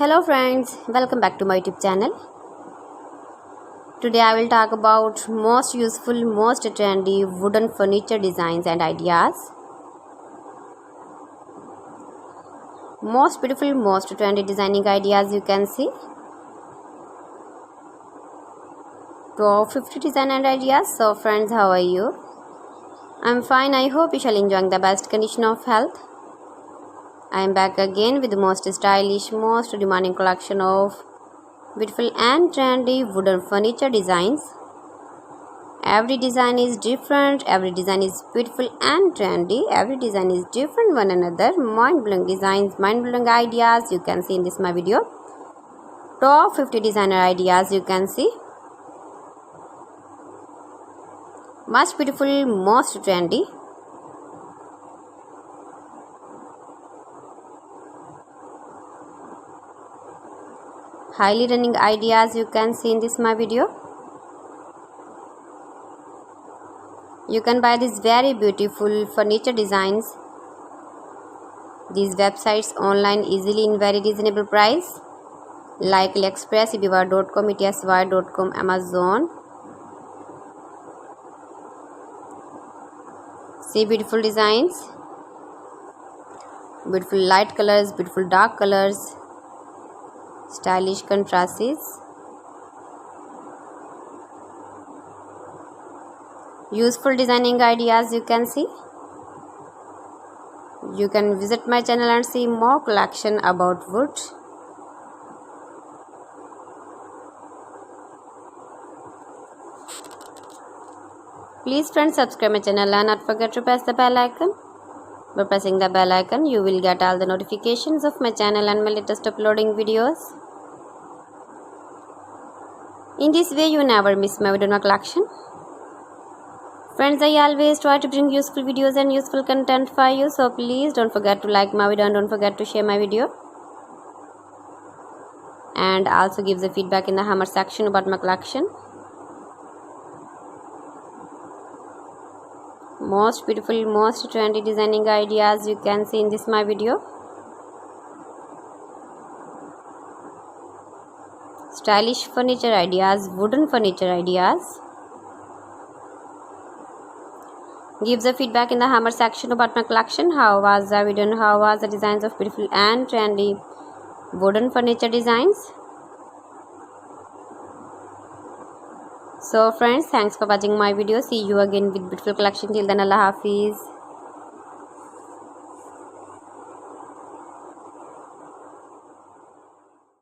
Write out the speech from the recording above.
Hello friends, welcome back to my YouTube channel. Today I will talk about most useful, most trendy wooden furniture designs and ideas. Most beautiful, most trendy designing ideas you can see. Top 50 design and ideas. So friends, how are you? I'm fine. I hope you shall enjoy the best condition of health. I am back again with the most stylish, most demanding collection of beautiful and trendy wooden furniture designs. Every design is different, every design is beautiful and trendy, every design is different one another. Mind-blowing designs, mind-blowing ideas you can see in this my video. Top 50 designer ideas you can see. Most beautiful, most trendy. Highly running ideas you can see in this my video. You can buy these very beautiful furniture designs, these websites online easily in very reasonable price like AliExpress, ibiwa.com, etsy.com, Amazon. See beautiful designs, beautiful light colors, beautiful dark colors, stylish contrasts, useful designing ideas you can see. You can visit my channel and see more collection about wood. Please friends, subscribe my channel and not forget to press the bell icon. By pressing the bell icon, you will get all the notifications of my channel and my latest uploading videos. In this way, you never miss my video collection. Friends, I always try to bring useful videos and useful content for you. So please don't forget to like my video and don't forget to share my video. And also give the feedback in the comment section about my collection. Most beautiful, most trendy designing ideas you can see in this my video. Stylish furniture ideas, wooden furniture ideas. Give the feedback in the hammer section about my collection. How was the video and how was the designs of beautiful and trendy wooden furniture designs. So friends, thanks for watching my video. See you again with beautiful collection. Till then, Allah Hafiz.